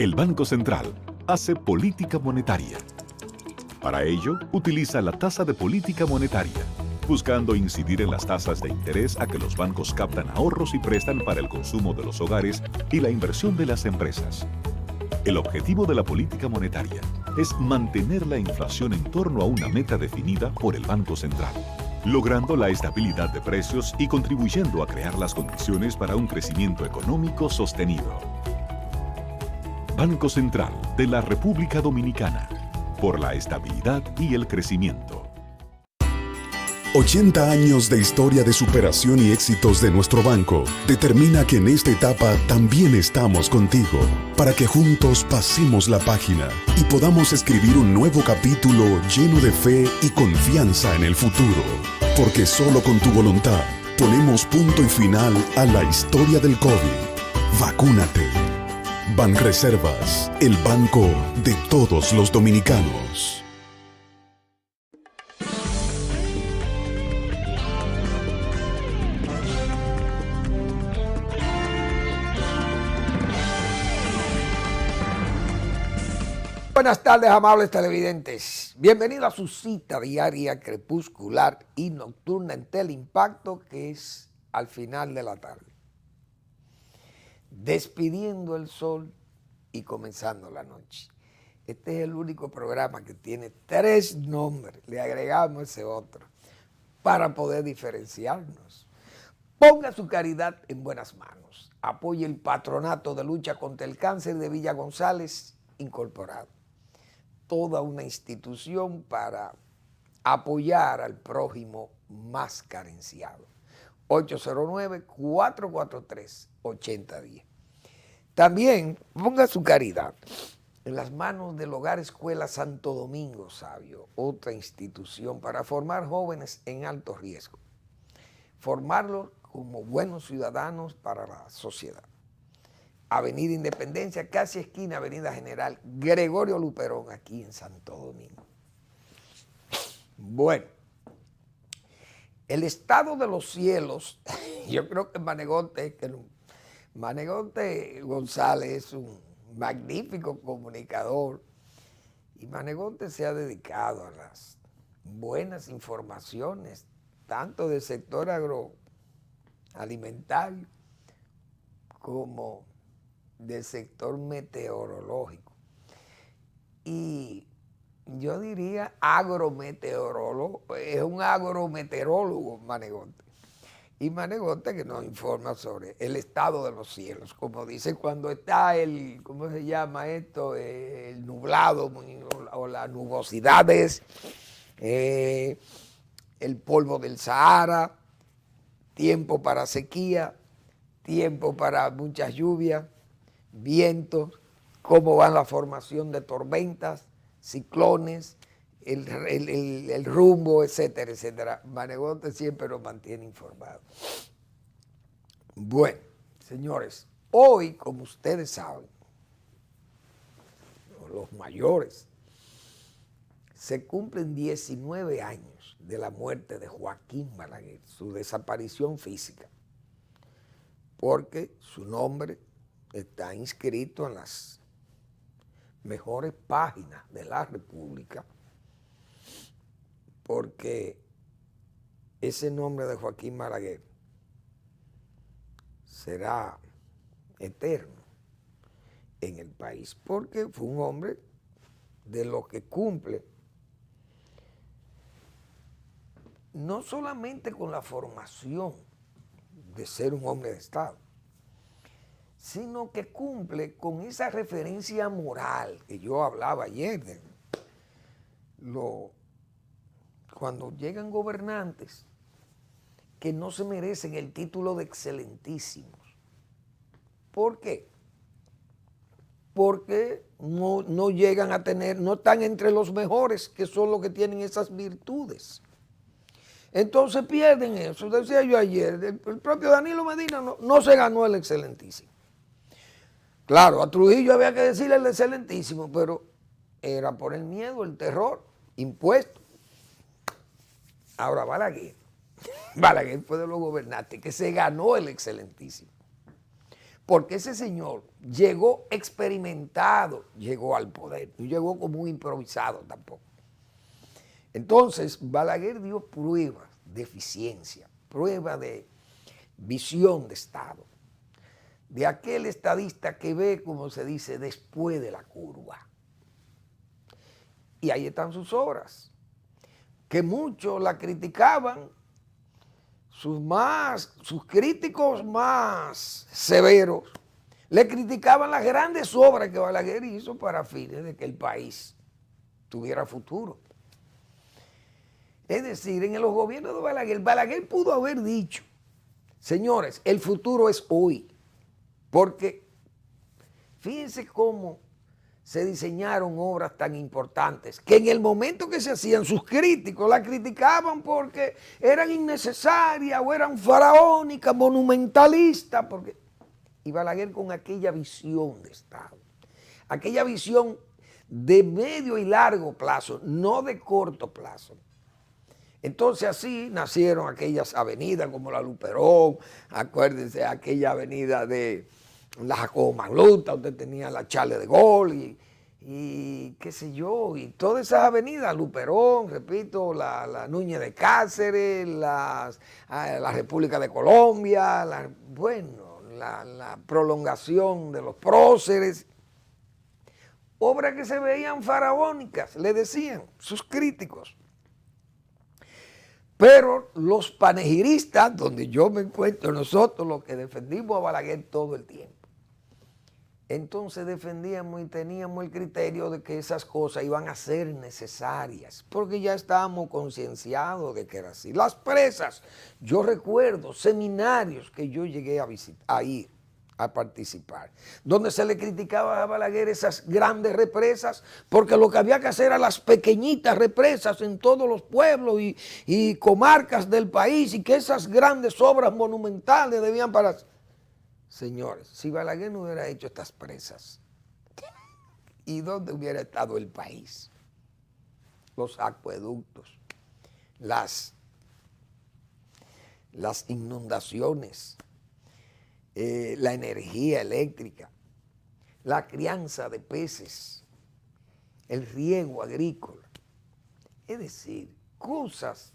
El Banco Central hace política monetaria. Para ello, utiliza la tasa de política monetaria, buscando incidir en las tasas de interés a que los bancos captan ahorros y prestan para el consumo de los hogares y la inversión de las empresas. El objetivo de la política monetaria es mantener la inflación en torno a una meta definida por el Banco Central, logrando la estabilidad de precios y contribuyendo a crear las condiciones para un crecimiento económico sostenido. Banco Central de la República Dominicana, por la estabilidad y el crecimiento. 80 años de historia de superación y éxitos de nuestro banco determina que en esta etapa también estamos contigo, para que juntos pasemos la página y podamos escribir un nuevo capítulo lleno de fe y confianza en el futuro. Porque solo con tu voluntad ponemos punto y final a la historia del COVID. Vacúnate. Banreservas, el banco de todos los dominicanos. Buenas tardes, amables televidentes. Bienvenido a su cita diaria, crepuscular y nocturna en Teleimpacto, que es al final de la tarde. Despidiendo el sol y comenzando la noche. Este es el único programa que tiene 3 nombres, le agregamos ese otro, para poder diferenciarnos. Ponga su caridad en buenas manos. Apoye el Patronato de Lucha contra el Cáncer de Villa González Incorporado. Toda una institución para apoyar al prójimo más carenciado. 809-443-8010. También ponga su caridad en las manos del Hogar Escuela Santo Domingo Sabio, otra institución para formar jóvenes en alto riesgo, formarlos como buenos ciudadanos para la sociedad. Avenida Independencia, casi esquina Avenida General Gregorio Luperón, aquí en Santo Domingo. Bueno, el estado de los cielos, yo creo que Manegonte González es un magnífico comunicador y Manegonte se ha dedicado a las buenas informaciones, tanto del sector agroalimentario como del sector meteorológico. Y yo diría agrometeorólogo, es un agrometeorólogo Manegonte. Y Manegonte que nos informa sobre el estado de los cielos, como dice cuando está ¿cómo se llama esto? El nublado o las nubosidades, el polvo del Sahara, tiempo para sequía, tiempo para muchas lluvias, vientos, cómo va la formación de tormentas, ciclones, el rumbo, etcétera, etcétera. Manegonte siempre nos mantiene informados. Bueno, señores, hoy, como ustedes saben, los mayores, se cumplen 19 años de la muerte de Joaquín Balaguer, su desaparición física, porque su nombre está inscrito en las mejores páginas de la República, porque ese nombre de Joaquín Balaguer será eterno en el país, porque fue un hombre de los que cumple no solamente con la formación de ser un hombre de Estado, sino que cumple con esa referencia moral que yo hablaba ayer, cuando llegan gobernantes que no se merecen el título de excelentísimos. ¿Por qué? Porque no llegan a tener, no están entre los mejores, que son los que tienen esas virtudes. Entonces pierden eso. Decía yo ayer, el propio Danilo Medina no se ganó el excelentísimo. Claro, a Trujillo había que decirle el excelentísimo, pero era por el miedo, el terror, impuesto. Ahora Balaguer fue de los gobernantes que se ganó el excelentísimo. porque ese señor llegó experimentado, llegó al poder, no llegó como un improvisado tampoco. Entonces, Balaguer dio pruebas de eficiencia, prueba de visión de Estado, de aquel estadista que ve, como se dice, después de la curva. Y ahí están sus obras, que muchos la criticaban, sus críticos más severos le criticaban las grandes obras que Balaguer hizo para fines de que el país tuviera futuro. Es decir, en los gobiernos de Balaguer pudo haber dicho, señores, el futuro es hoy, porque fíjense cómo se diseñaron obras tan importantes que en el momento que se hacían sus críticos la criticaban porque eran innecesarias o eran faraónicas, monumentalistas, y Balaguer con aquella visión de Estado, aquella visión de medio y largo plazo, no de corto plazo. Entonces así nacieron aquellas avenidas como la Luperón, acuérdense, aquella avenida de la Jacobo Magluta, usted tenía la Charles de Gaulle y qué sé yo, y todas esas avenidas, Luperón, repito, la Núñez de Cáceres, la República de Colombia, la prolongación de los próceres, obras que se veían faraónicas, le decían sus críticos. Pero los panegiristas, donde yo me encuentro, nosotros los que defendimos a Balaguer todo el tiempo, entonces defendíamos y teníamos el criterio de que esas cosas iban a ser necesarias, porque ya estábamos concienciados de que era así. Las presas, yo recuerdo seminarios que yo llegué a ir a participar, donde se le criticaba a Balaguer esas grandes represas, porque lo que había que hacer eran las pequeñitas represas en todos los pueblos y comarcas del país, y que esas grandes obras monumentales debían para... Señores, si Balaguer no hubiera hecho estas presas, ¿y dónde hubiera estado el país? Los acueductos, las inundaciones, la energía eléctrica, la crianza de peces, el riego agrícola. Es decir, cosas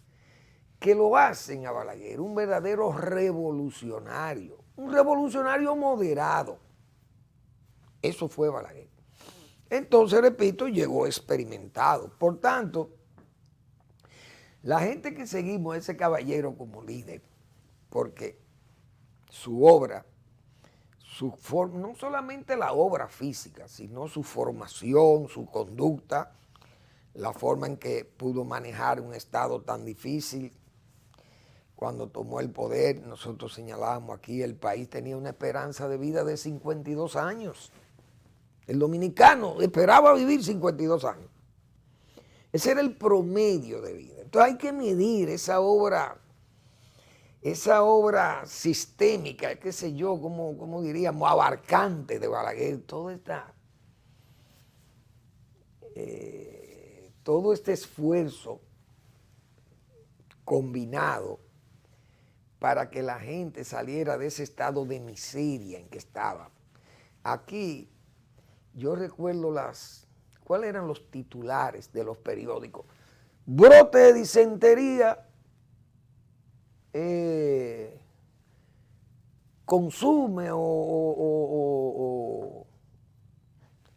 que lo hacen a Balaguer un verdadero revolucionario, un revolucionario moderado. Eso fue Balaguer. Entonces, repito, llegó experimentado. Por tanto, la gente que seguimos a ese caballero como líder, porque su obra, no solamente la obra física, sino su formación, su conducta, la forma en que pudo manejar un estado tan difícil. Cuando tomó el poder, nosotros señalábamos aquí, el país tenía una esperanza de vida de 52 años. El dominicano esperaba vivir 52 años. Ese era el promedio de vida. Entonces hay que medir esa obra sistémica, qué sé yo, como diríamos, abarcante de Balaguer, todo este esfuerzo combinado para que la gente saliera de ese estado de miseria en que estaba. Aquí yo recuerdo ¿cuáles eran los titulares de los periódicos? Brote de disentería consume o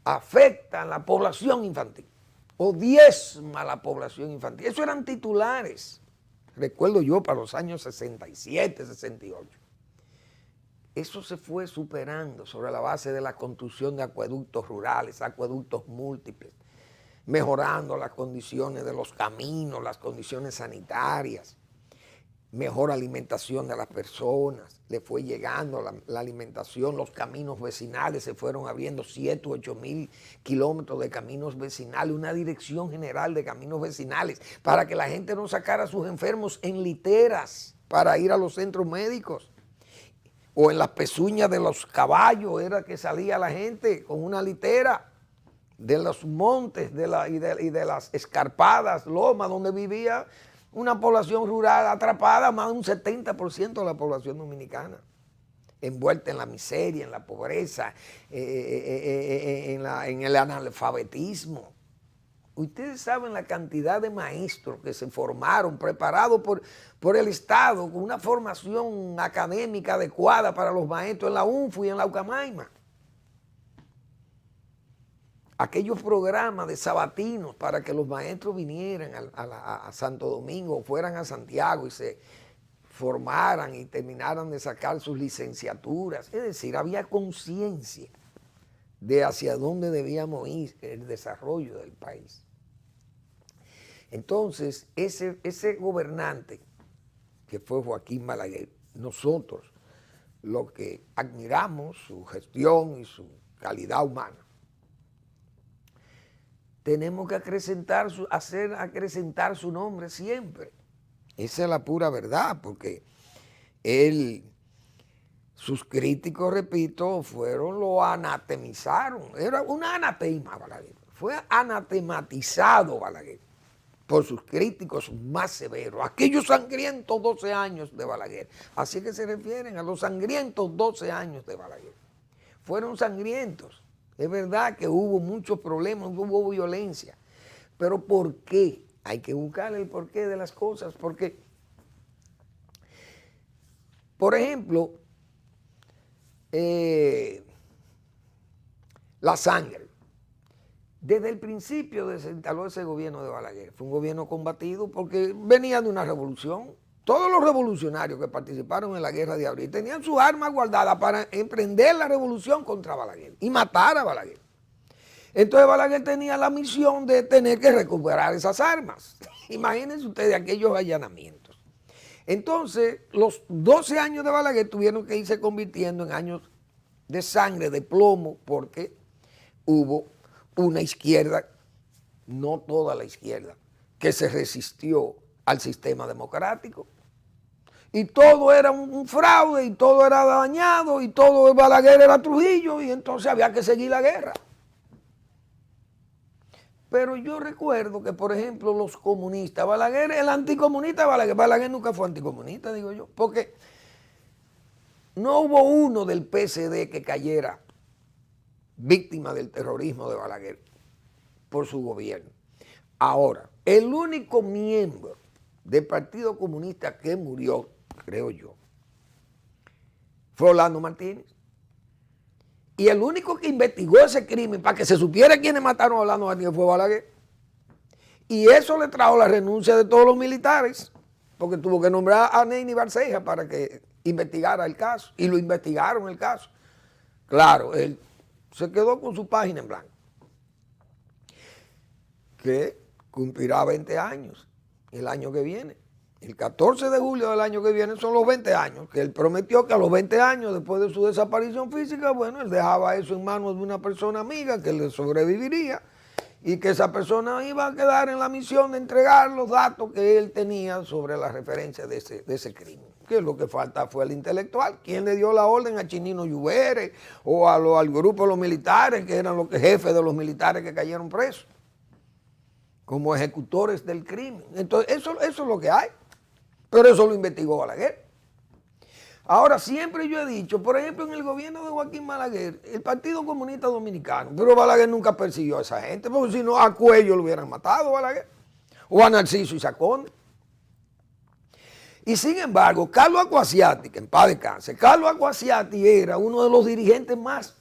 afecta a la población infantil o diezma a la población infantil. Eso eran titulares, recuerdo yo, para los años 67, 68. Eso se fue superando sobre la base de la construcción de acueductos rurales, acueductos múltiples, mejorando las condiciones de los caminos, las condiciones sanitarias, mejor alimentación de las personas, le fue llegando la alimentación, los caminos vecinales, se fueron abriendo 7 u 8 mil kilómetros de caminos vecinales, una dirección general de caminos vecinales, para que la gente no sacara a sus enfermos en literas para ir a los centros médicos, o en las pezuñas de los caballos era que salía la gente con una litera de los montes y de las escarpadas lomas donde vivía una población rural atrapada, más de un 70% de la población dominicana. envuelta en la miseria, en la pobreza, en el analfabetismo. Ustedes saben la cantidad de maestros que se formaron, preparados por el Estado, con una formación académica adecuada para los maestros en la UNFU y en la Ucamaima. Aquellos programas de sabatinos para que los maestros vinieran a Santo Domingo, fueran a Santiago y se formaran y terminaran de sacar sus licenciaturas. Es decir, había conciencia de hacia dónde debíamos ir el desarrollo del país. Entonces, ese gobernante, que fue Joaquín Balaguer, nosotros lo que admiramos, su gestión y su calidad humana, tenemos que acrecentar su nombre siempre. Esa es la pura verdad, porque sus críticos, repito, lo anatemizaron. Era un anatema Balaguer. Fue anatematizado Balaguer por sus críticos más severos. Aquellos sangrientos 12 años de Balaguer. Así que se refieren a los sangrientos 12 años de Balaguer. Fueron sangrientos. Es verdad que hubo muchos problemas, hubo violencia. Pero ¿por qué? Hay que buscar el porqué de las cosas. Porque, por ejemplo, la sangre. Desde el principio se instaló ese gobierno de Balaguer. Fue un gobierno combatido porque venía de una revolución. Todos los revolucionarios que participaron en la guerra de abril tenían sus armas guardadas para emprender la revolución contra Balaguer y matar a Balaguer. Entonces Balaguer tenía la misión de tener que recuperar esas armas. Imagínense ustedes aquellos allanamientos. Entonces, los 12 años de Balaguer tuvieron que irse convirtiendo en años de sangre, de plomo, porque hubo una izquierda, no toda la izquierda, que se resistió al sistema democrático. Y todo era un fraude, y todo era dañado, y todo Balaguer era Trujillo, y entonces había que seguir la guerra. Pero yo recuerdo que, por ejemplo, los comunistas, Balaguer, el anticomunista Balaguer nunca fue anticomunista, digo yo, porque no hubo uno del PSD que cayera víctima del terrorismo de Balaguer por su gobierno. Ahora, el único miembro del Partido Comunista que murió, creo yo, fue Orlando Martínez. Y el único que investigó ese crimen para que se supiera quiénes mataron a Orlando Martínez fue Balaguer. Y eso le trajo la renuncia de todos los militares, porque tuvo que nombrar a Neyni Barceja para que investigara el caso. Y lo investigaron el caso. Claro, él se quedó con su página en blanco, que cumplirá 20 años el año que viene. El 14 de julio del año que viene son los 20 años, que él prometió que a los 20 años, después de su desaparición física, bueno, él dejaba eso en manos de una persona amiga que le sobreviviría y que esa persona iba a quedar en la misión de entregar los datos que él tenía sobre la referencia de ese crimen. Que lo que falta fue el intelectual. ¿Quién le dio la orden a Chinino Lluvere o al grupo de los militares, que eran los jefes de los militares que cayeron presos, como ejecutores del crimen? Entonces, eso es lo que hay. Pero eso lo investigó Balaguer. Ahora, siempre yo he dicho, por ejemplo, en el gobierno de Joaquín Balaguer, el Partido Comunista Dominicano, pero Balaguer nunca persiguió a esa gente, porque si no, a Cuello lo hubieran matado Balaguer, o a Narciso y Saconde. Y sin embargo, Carlos Acquasiati, que en paz descanse, Carlos Acquasiati era uno de los dirigentes más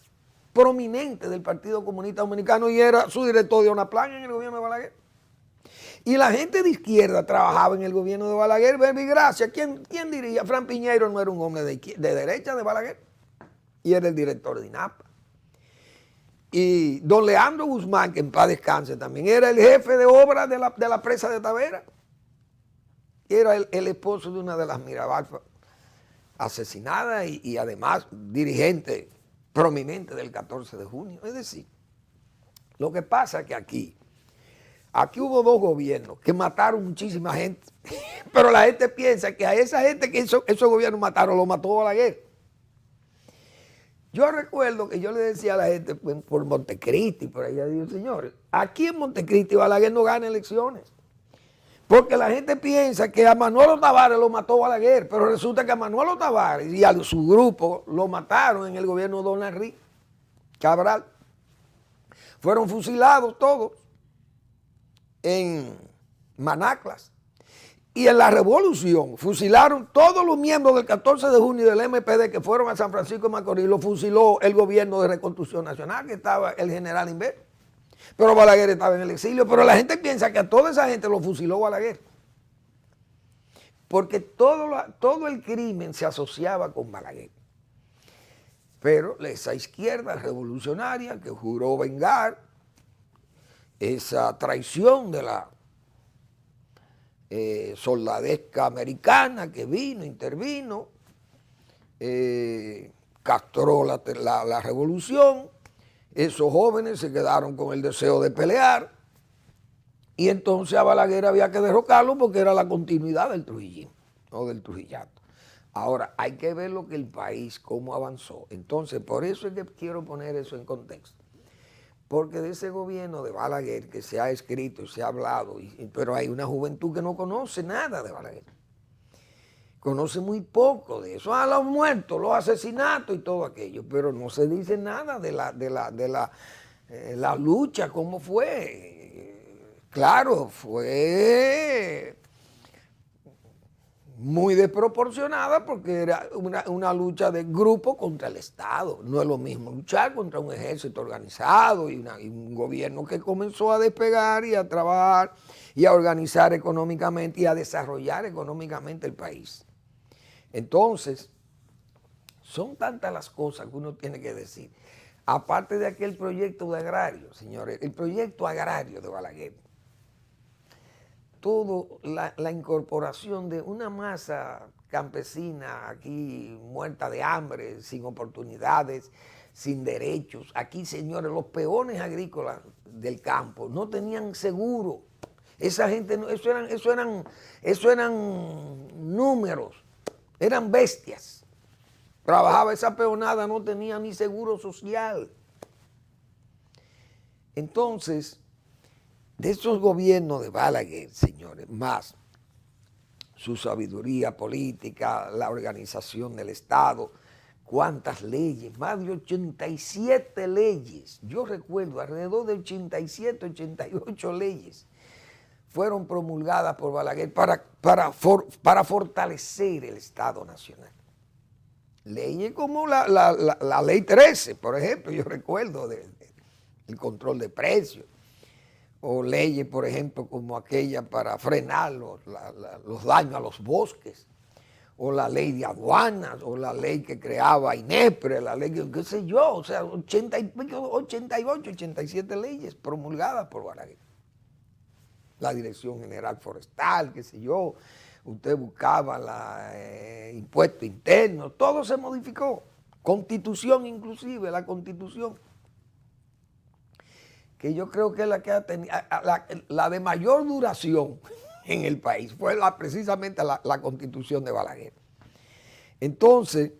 prominentes del Partido Comunista Dominicano y era su director de Onaplan en el gobierno de Balaguer. Y la gente de izquierda trabajaba en el gobierno de Balaguer, Verbigracia. ¿Quién diría? Fran Piñeiro no era un hombre de derecha de Balaguer y era el director de INAPA. Y don Leandro Guzmán, que en paz descanse también, era el jefe de obra de la presa de Tavera. Y era el esposo de una de las Mirabal asesinadas y además dirigente prominente del 14 de junio. Es decir, lo que pasa es que aquí hubo dos gobiernos que mataron muchísima gente, pero la gente piensa que a esa gente que esos gobiernos mataron, lo mató Balaguer. Yo recuerdo que yo le decía a la gente por Montecristi, por allá, digo, señores, aquí en Montecristi Balaguer no gana elecciones, Porque la gente piensa que a Manuel Tavares lo mató Balaguer, pero resulta que a Manuel Tavares y a su grupo lo mataron en el gobierno de Don Henry Cabral. Fueron fusilados todos en Manaclas. Y en la revolución fusilaron todos los miembros del 14 de junio del MPD que fueron a San Francisco de Macorís. Lo fusiló el gobierno de Reconstrucción Nacional, que estaba el general Inver. Pero Balaguer estaba en el exilio. Pero la gente piensa que a toda esa gente lo fusiló Balaguer. Porque todo el crimen se asociaba con Balaguer. Pero esa izquierda revolucionaria que juró vengar esa traición de la soldadesca americana que vino, intervino, castró la revolución. Esos jóvenes se quedaron con el deseo de pelear y entonces a Balaguer había que derrocarlo porque era la continuidad del trujillismo o del trujillato. Ahora, hay que ver lo que el país, cómo avanzó. Entonces, por eso es que quiero poner eso en contexto. Porque de ese gobierno de Balaguer que se ha escrito y se ha hablado, pero hay una juventud que no conoce nada de Balaguer. Conoce muy poco de eso. Los muertos, los asesinatos y todo aquello, pero no se dice nada de la lucha, cómo fue. Claro, fue muy desproporcionada porque era una lucha de grupo contra el Estado. No es lo mismo luchar contra un ejército organizado y un gobierno que comenzó a despegar y a trabajar y a organizar económicamente y a desarrollar económicamente el país. Entonces, son tantas las cosas que uno tiene que decir. Aparte de aquel proyecto de agrario, señores, el proyecto agrario de Balaguer, todo la incorporación de una masa campesina aquí muerta de hambre, sin oportunidades, sin derechos. Aquí, señores, los peones agrícolas del campo no tenían seguro. Esa gente, eso eran números, eran bestias. Trabajaba esa peonada, no tenía ni seguro social. Entonces, de esos gobiernos de Balaguer, señores, más su sabiduría política, la organización del Estado, cuántas leyes, más de 87 leyes, yo recuerdo alrededor de 87, 88 leyes fueron promulgadas por Balaguer para fortalecer el Estado Nacional. Leyes como la Ley 13, por ejemplo, yo recuerdo el control de precios, o leyes, por ejemplo, como aquella para frenar los daños a los bosques, o la ley de aduanas, o la ley que creaba INEPRE, la ley que, qué sé yo, o sea, 88, 87 leyes promulgadas por Balaguer. La Dirección General Forestal, qué sé yo, usted buscaba impuesto interno, todo se modificó, Constitución inclusive, la Constitución, que yo creo que es la que ha tenido, la de mayor duración en el país, fue precisamente la Constitución de Balaguer. Entonces,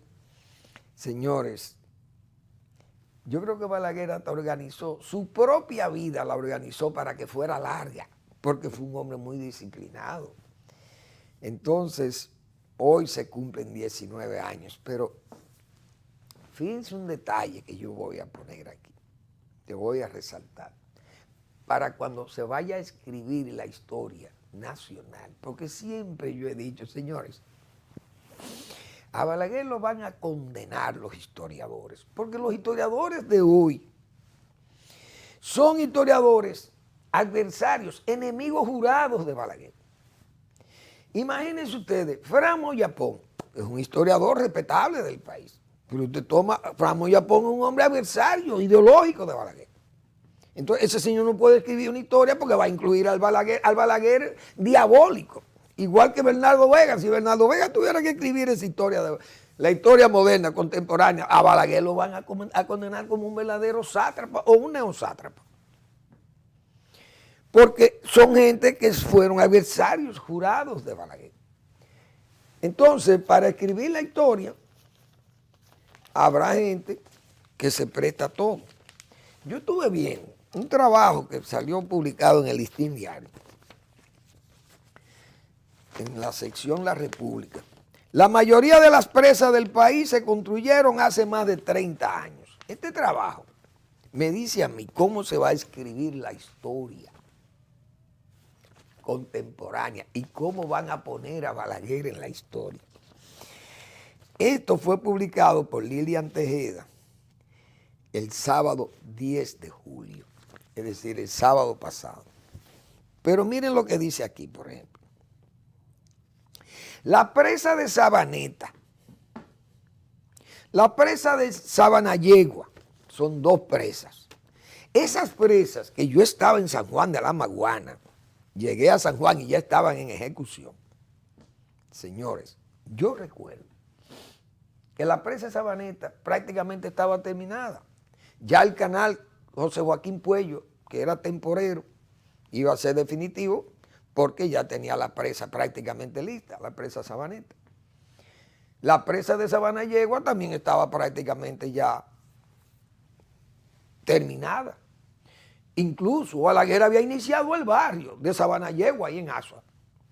señores, yo creo que Balaguer hasta organizó, su propia vida la organizó para que fuera larga, porque fue un hombre muy disciplinado. Entonces, hoy se cumplen 19 años, pero fíjense un detalle que yo voy a poner aquí. Te voy a resaltar, para cuando se vaya a escribir la historia nacional, porque siempre yo he dicho, señores, a Balaguer lo van a condenar los historiadores, porque los historiadores de hoy son historiadores adversarios, enemigos jurados de Balaguer. Imagínense ustedes, Fran Moyapón es un historiador respetable del país, pero usted toma, Fran Moyapón es un hombre adversario, ideológico de Balaguer. Entonces ese señor no puede escribir una historia porque va a incluir al Balaguer diabólico. Igual que Bernardo Vega. Si Bernardo Vega tuviera que escribir esa historia, la historia moderna, contemporánea, a Balaguer lo van a condenar como un verdadero sátrapa o un neosátrapa. Porque son gente que fueron adversarios jurados de Balaguer. Entonces, para escribir la historia, habrá gente que se presta a todo. Yo estuve viendo un trabajo que salió publicado en el Listín Diario en la sección La República. La mayoría de las presas del país se construyeron hace más de 30 años. Este trabajo me dice a mí cómo se va a escribir la historia contemporánea y cómo van a poner a Balaguer en la historia. Esto fue publicado por Lilian Tejeda el sábado 10 de julio, es decir, el sábado pasado. Pero miren lo que dice aquí, por ejemplo. La presa de Sabaneta, la presa de Sabanayegua, son dos presas. Esas presas que yo estaba en San Juan de la Maguana, llegué a San Juan y ya estaban en ejecución. Señores, yo recuerdo que la presa de Sabaneta prácticamente estaba terminada. Ya el canal José Joaquín Puello, que era temporero, iba a ser definitivo porque ya tenía la presa prácticamente lista, la presa Sabaneta. La presa de Sabanayegua también estaba prácticamente ya terminada. Incluso Balaguer había iniciado el barrio de Sabanayegua ahí en Asua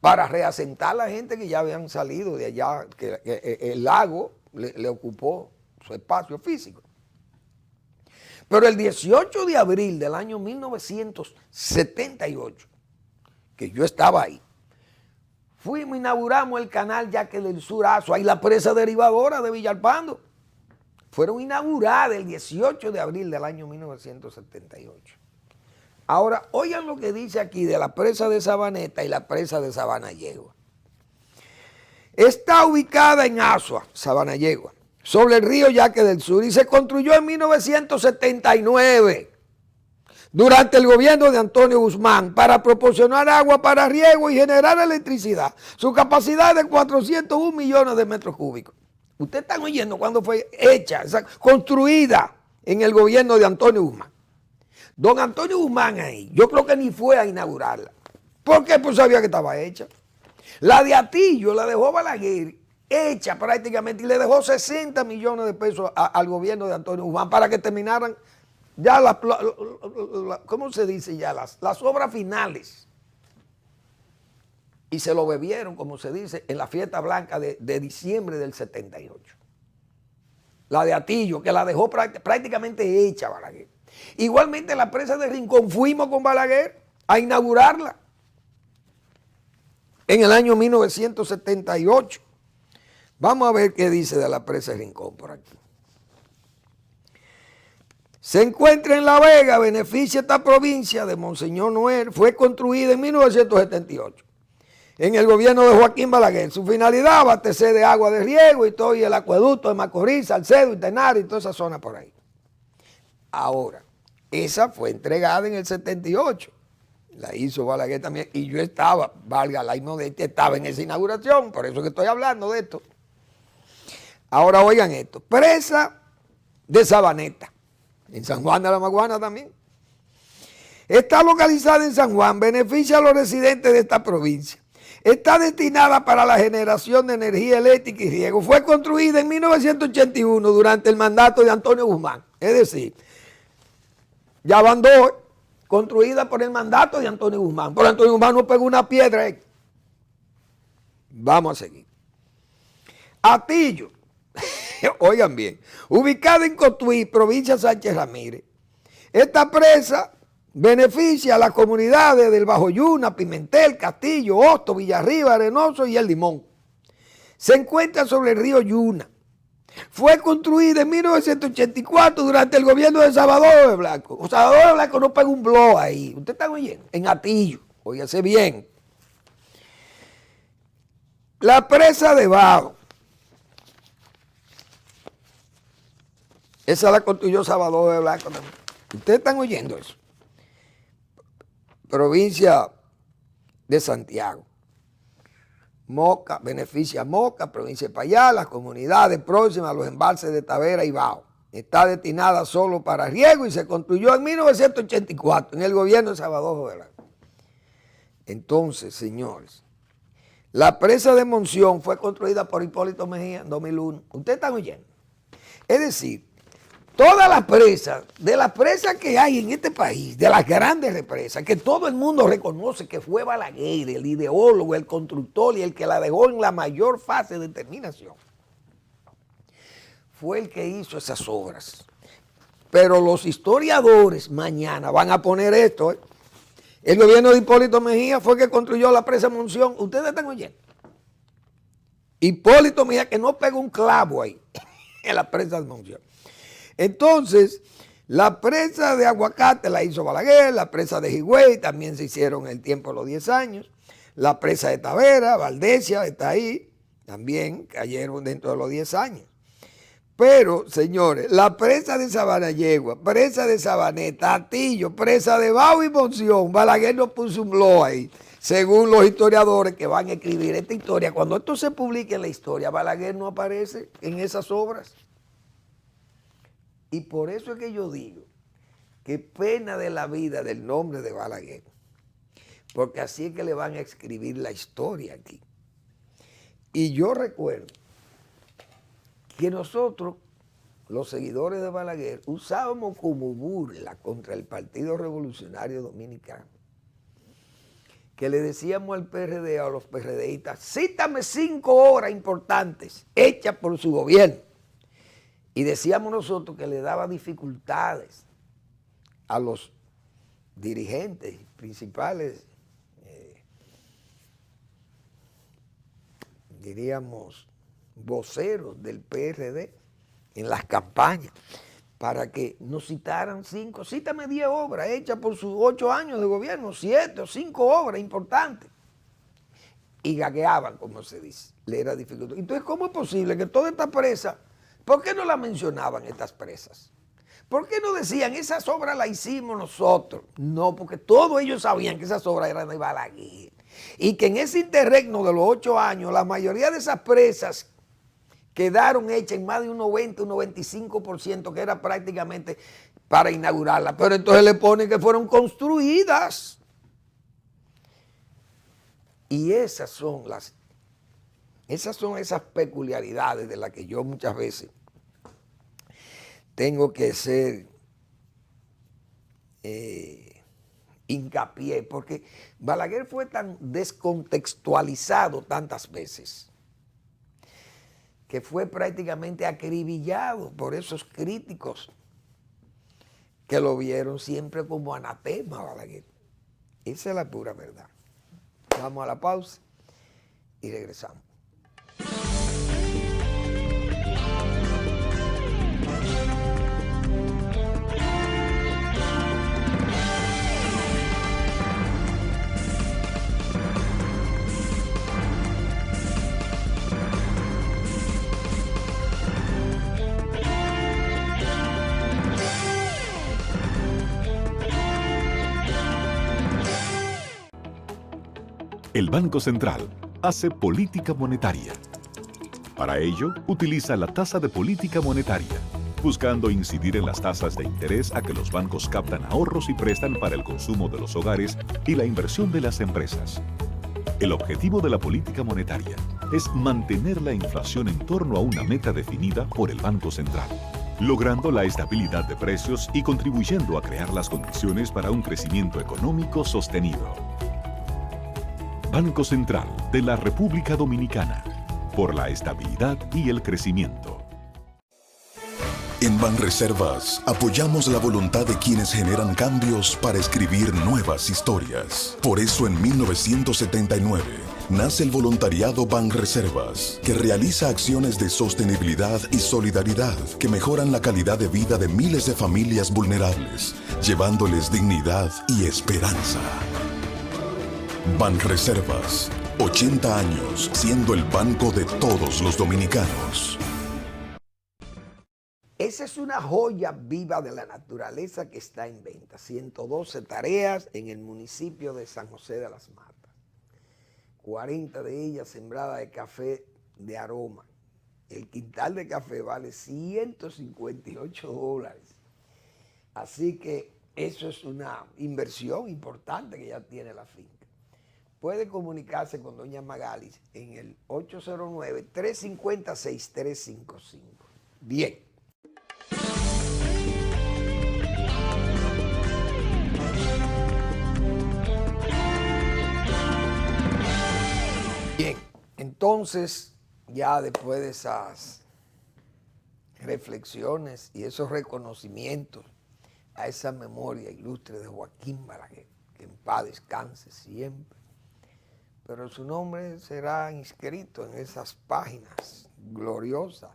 para reasentar a la gente que ya habían salido de allá, que el lago le ocupó su espacio físico. Pero el 18 de abril del año 1978, que yo estaba ahí, fuimos, inauguramos el canal Yaque del Sur Asua y la presa derivadora de Villalpando. Fueron inauguradas el 18 de abril del año 1978. Ahora, oigan lo que dice aquí de la presa de Sabaneta y la presa de Sabanayegua. Está ubicada en Asua, Sabanayegua, sobre el río Yaque del Sur y se construyó en 1979 durante el gobierno de Antonio Guzmán para proporcionar agua para riego y generar electricidad. Su capacidad es de 401 millones de metros cúbicos. Ustedes están oyendo cuándo fue hecha, construida en el gobierno de Antonio Guzmán. Don Antonio Guzmán ahí, yo creo que ni fue a inaugurarla. ¿Por qué? Pues sabía que estaba hecha. La de Atillo la dejó Balaguer hecha prácticamente y le dejó 60 millones de pesos al gobierno de Antonio Guzmán para que terminaran ya las, ¿cómo se dice ya? Las obras finales. Y se lo bebieron, como se dice, en la fiesta blanca de diciembre del 78. La de Atillo, que la dejó prácticamente hecha Balaguer. Igualmente la presa de Rincón, fuimos con Balaguer a inaugurarla en el año 1978. Vamos a ver qué dice de la presa de Rincón por aquí. Se encuentra en La Vega, beneficia esta provincia de Monseñor Noel, fue construida en 1978 en el gobierno de Joaquín Balaguer. Su finalidad, abastecer de agua de riego y todo, y el acueducto de Macorís, Salcedo y Tenares y toda esa zona por ahí. Ahora, esa fue entregada en el 78. La hizo Balaguer también. Y yo estaba, valga la inmodestia, estaba en esa inauguración. Por eso que estoy hablando de esto. Ahora oigan esto. Presa de Sabaneta. En San Juan de la Maguana también. Está localizada en San Juan. Beneficia a los residentes de esta provincia. Está destinada para la generación de energía eléctrica y riego. Fue construida en 1981 durante el mandato de Antonio Guzmán. Es decir, ya van dos construidas por el mandato de Antonio Guzmán. Por Antonio Guzmán no pegó una piedra. Vamos a seguir. Atillo, oigan bien, ubicada en Cotuí, provincia de Sánchez Ramírez. Esta presa beneficia a las comunidades del Bajo Yuna, Pimentel, Castillo, Hosto, Villarriba, Arenoso y El Limón. Se encuentra sobre el río Yuna. Fue construida en 1984 durante el gobierno de Salvador de Blanco. Salvador de Blanco no pegó un blow ahí. ¿Ustedes están oyendo? En Atillo. Óyase bien. La presa de Bajo. Esa la construyó Salvador de Blanco también. ¿Ustedes están oyendo eso? Provincia de Santiago. Moca, beneficia a Moca, provincia de Payá, las comunidades próximas a los embalses de Tavera y Bao. Está destinada solo para riego y se construyó en 1984 en el gobierno de Salvador de Blanco. Entonces, señores, la presa de Monción fue construida por Hipólito Mejía en 2001. ¿Ustedes están oyendo? Es decir, Todas de las presas que hay en este país, de las grandes represas, que todo el mundo reconoce que fue Balaguer, el ideólogo, el constructor y el que la dejó en la mayor fase de terminación, fue el que hizo esas obras. Pero los historiadores mañana van a poner esto. El gobierno de Hipólito Mejía fue el que construyó la presa Monción. Ustedes están oyendo. Hipólito Mejía que no pegó un clavo ahí en la presa de Monción. Entonces, la presa de Aguacate la hizo Balaguer, la presa de Higüey también se hicieron en el tiempo de los 10 años, la presa de Tavera, Valdesia está ahí, también cayeron dentro de los 10 años. Pero, señores, la presa de Sabanayegua, presa de Sabaneta, Atillo, presa de Bao y Monción, Balaguer no puso un blow ahí, según los historiadores que van a escribir esta historia. Cuando esto se publique en la historia, Balaguer no aparece en esas obras. Y por eso es que yo digo que pena de la vida del nombre de Balaguer, porque así es que le van a escribir la historia aquí. Y yo recuerdo que nosotros, los seguidores de Balaguer, usábamos como burla contra el Partido Revolucionario Dominicano, que le decíamos al PRD, a los PRDistas, cítame 5 obras importantes hechas por su gobierno. Y decíamos nosotros que le daba dificultades a los dirigentes principales, diríamos, voceros del PRD en las campañas, para que nos citaran 5, cítame 10 obras hechas por sus 8 años de gobierno, 7 o 5 obras importantes. Y gagueaban, como se dice, le era dificultoso. Entonces, ¿cómo es posible que toda esta presa, por qué no la mencionaban estas presas? ¿Por qué no decían, esas obras las hicimos nosotros? No, porque todos ellos sabían que esas obras eran de Balaguer. Y que en ese interregno de los 8 años, la mayoría de esas presas quedaron hechas en más de un 90, un 95%, que era prácticamente para inaugurarlas. Pero entonces le ponen que fueron construidas. Y esas son esas peculiaridades de las que yo muchas veces tengo que ser hincapié, porque Balaguer fue tan descontextualizado tantas veces que fue prácticamente acribillado por esos críticos que lo vieron siempre como anatema a Balaguer. Esa es la pura verdad. Vamos a la pausa y regresamos. El Banco Central hace política monetaria. Para ello, utiliza la tasa de política monetaria, buscando incidir en las tasas de interés a que los bancos captan ahorros y prestan para el consumo de los hogares y la inversión de las empresas. El objetivo de la política monetaria es mantener la inflación en torno a una meta definida por el Banco Central, logrando la estabilidad de precios y contribuyendo a crear las condiciones para un crecimiento económico sostenido. Banco Central de la República Dominicana, por la estabilidad y el crecimiento. En Banreservas apoyamos la voluntad de quienes generan cambios para escribir nuevas historias. Por eso en 1979 nace el voluntariado Banreservas, que realiza acciones de sostenibilidad y solidaridad que mejoran la calidad de vida de miles de familias vulnerables, llevándoles dignidad y esperanza. Banreservas, 80 años siendo el banco de todos los dominicanos. Esa es una joya viva de la naturaleza que está en venta. 112 tareas en el municipio de San José de las Matas. 40 de ellas sembradas de café de aroma. El quintal de café vale $158. Así que eso es una inversión importante que ya tiene la finca. Puede comunicarse con doña Magalis en el 809-350-6355. Bien. Entonces, ya después de esas reflexiones y esos reconocimientos a esa memoria ilustre de Joaquín Balaguer, que en paz descanse siempre, pero su nombre será inscrito en esas páginas gloriosas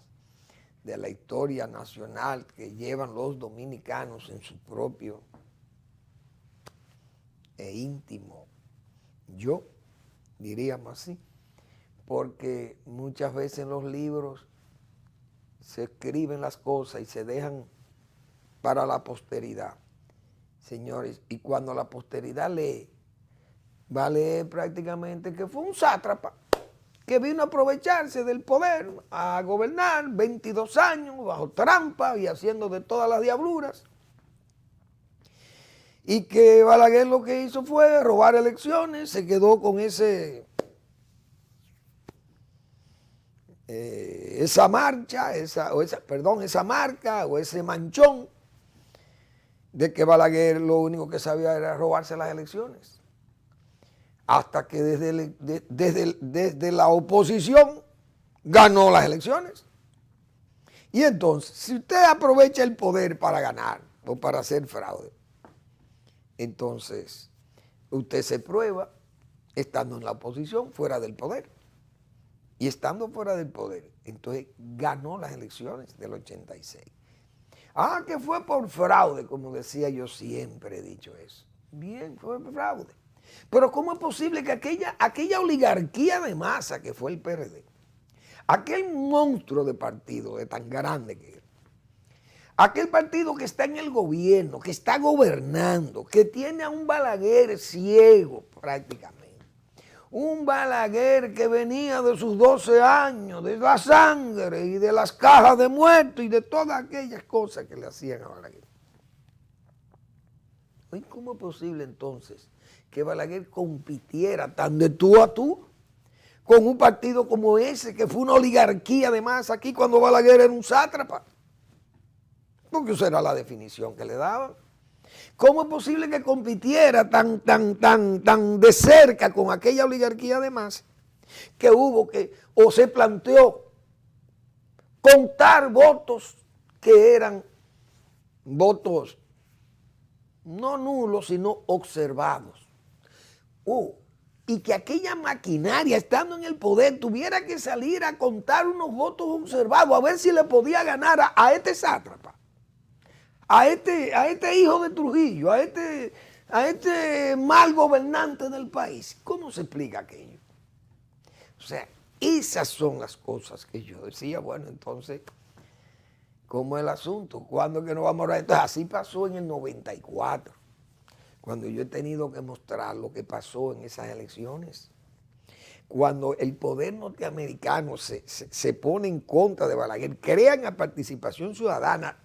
de la historia nacional que llevan los dominicanos en su propio e íntimo yo, diríamos así, porque muchas veces en los libros se escriben las cosas y se dejan para la posteridad, señores, y cuando la posteridad lee, va a leer prácticamente que fue un sátrapa que vino a aprovecharse del poder, a gobernar 22 años bajo trampa y haciendo de todas las diabluras, y que Balaguer lo que hizo fue robar elecciones, se quedó con esa marca o ese manchón de que Balaguer lo único que sabía era robarse las elecciones. Hasta que desde la oposición ganó las elecciones. Y entonces, si usted aprovecha el poder para ganar o para hacer fraude, entonces usted se prueba estando en la oposición, fuera del poder. Y estando fuera del poder, entonces ganó las elecciones del 86. Ah, que fue por fraude, como decía yo siempre he dicho eso. Bien, fue por fraude. Pero ¿cómo es posible que aquella oligarquía de masa que fue el PRD, aquel monstruo de partido de tan grande que era, aquel partido que está en el gobierno, que está gobernando, que tiene a un Balaguer ciego prácticamente, un Balaguer que venía de sus 12 años, de la sangre y de las cajas de muertos y de todas aquellas cosas que le hacían a Balaguer? ¿Cómo es posible entonces que Balaguer compitiera tan de tú a tú con un partido como ese, que fue una oligarquía de masa aquí cuando Balaguer era un sátrapa? Porque esa era la definición que le daban. ¿Cómo es posible que compitiera tan de cerca con aquella oligarquía de masa que o se planteó contar votos que eran votos no nulos, sino observados? Y que aquella maquinaria, estando en el poder, tuviera que salir a contar unos votos observados a ver si le podía ganar a este sátrapa, a este hijo de Trujillo, a este mal gobernante del país. ¿Cómo se explica aquello? O sea, esas son las cosas que yo decía. Bueno, entonces, ¿cómo es el asunto? ¿Cuándo es que nos vamos a morir? Entonces, así pasó en el 94. Cuando yo he tenido que mostrar lo que pasó en esas elecciones, cuando el poder norteamericano se pone en contra de Balaguer, crean a Participación Ciudadana,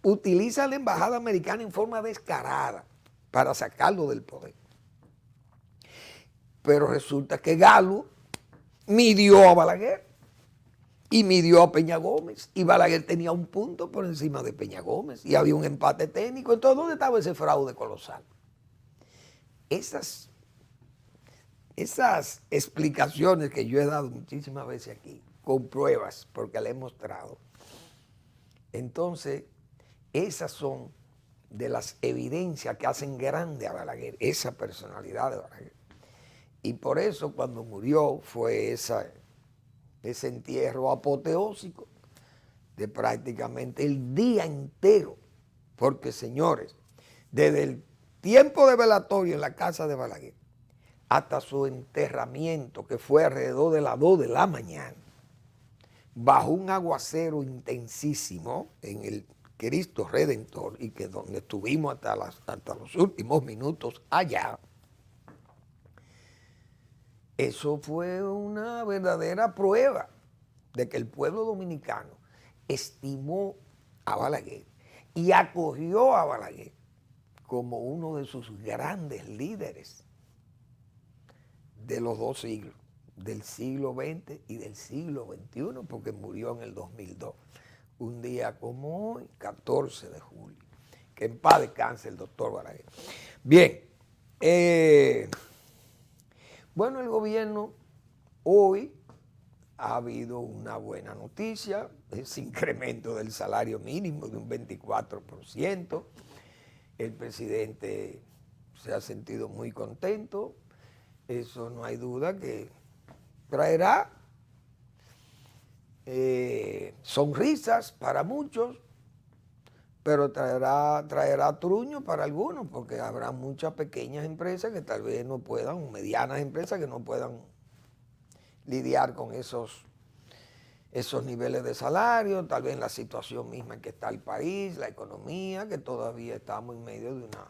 utiliza la embajada americana en forma descarada para sacarlo del poder. Pero resulta que Galo midió a Balaguer y midió a Peña Gómez, y Balaguer tenía un punto por encima de Peña Gómez y había un empate técnico. Entonces, ¿dónde estaba ese fraude colosal? Esas explicaciones que yo he dado muchísimas veces aquí, con pruebas, porque le he mostrado. Entonces, esas son de las evidencias que hacen grande a Balaguer, esa personalidad de Balaguer. Y por eso cuando murió fue ese entierro apoteósico de prácticamente el día entero, porque señores, desde el tiempo de velatorio en la casa de Balaguer hasta su enterramiento, que fue alrededor de las 2 de la mañana, bajo un aguacero intensísimo en el Cristo Redentor, y que donde estuvimos hasta los últimos minutos allá, eso fue una verdadera prueba de que el pueblo dominicano estimó a Balaguer y acogió a Balaguer como uno de sus grandes líderes de los 2 siglos, del siglo XX y del siglo XXI, porque murió en el 2002, un día como hoy, 14 de julio. Que en paz descanse el doctor Balaguer. Bien, bueno, el gobierno hoy ha habido una buena noticia, ese incremento del salario mínimo de un 24%. El presidente se ha sentido muy contento. Eso no hay duda que traerá sonrisas para muchos, pero traerá truño para algunos, porque habrá muchas pequeñas empresas que tal vez no puedan, medianas empresas que no puedan lidiar con esos niveles de salario, tal vez la situación misma en que está el país, la economía, que todavía estamos en medio de una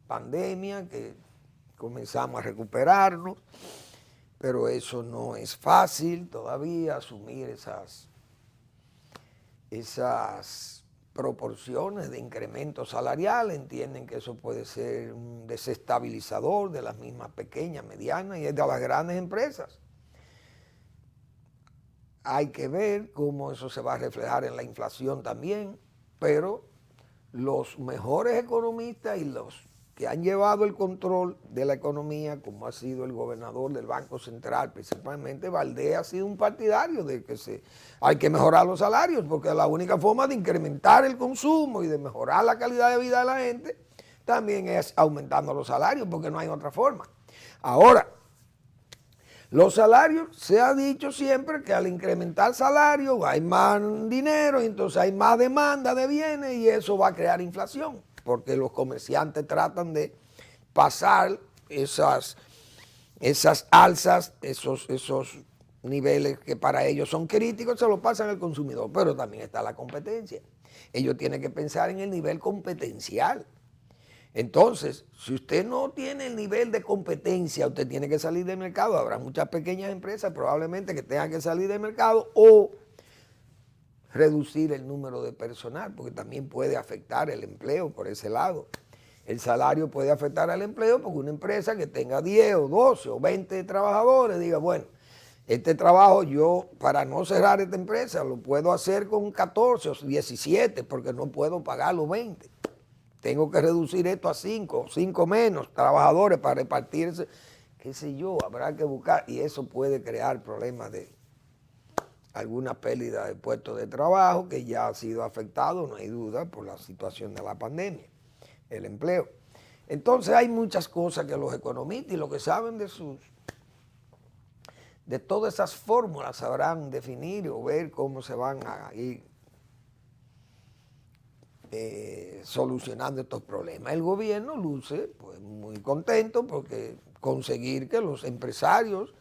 pandemia, que comenzamos a recuperarnos, pero eso no es fácil todavía asumir esas proporciones de incremento salarial. Entienden que eso puede ser un desestabilizador de las mismas pequeñas, medianas y de las grandes empresas. Hay que ver cómo eso se va a reflejar en la inflación también, pero los mejores economistas y los que han llevado el control de la economía, como ha sido el gobernador del Banco Central, principalmente Valdés, ha sido un partidario de que hay que mejorar los salarios, porque la única forma de incrementar el consumo y de mejorar la calidad de vida de la gente también es aumentando los salarios, porque no hay otra forma. Ahora, los salarios, se ha dicho siempre que al incrementar salarios hay más dinero y entonces hay más demanda de bienes y eso va a crear inflación, porque los comerciantes tratan de pasar esas alzas, esos niveles que para ellos son críticos, se los pasan al consumidor, pero también está la competencia. Ellos tienen que pensar en el nivel competencial. Entonces, si usted no tiene el nivel de competencia, usted tiene que salir del mercado. Habrá muchas pequeñas empresas probablemente que tengan que salir del mercado o reducir el número de personal, porque también puede afectar el empleo por ese lado. El salario puede afectar al empleo porque una empresa que tenga 10 o 12 o 20 trabajadores diga, bueno, este trabajo yo, para no cerrar esta empresa, lo puedo hacer con 14 o 17 porque no puedo pagar los 20. Tengo que reducir esto a 5 menos trabajadores para repartirse, qué sé yo, habrá que buscar, y eso puede crear problemas de alguna pérdida de puestos de trabajo que ya ha sido afectado, no hay duda, por la situación de la pandemia, el empleo. Entonces hay muchas cosas que los economistas y los que saben de todas esas fórmulas sabrán definir o ver cómo se van a ir solucionando estos problemas. El gobierno luce pues muy contento porque conseguir que los empresarios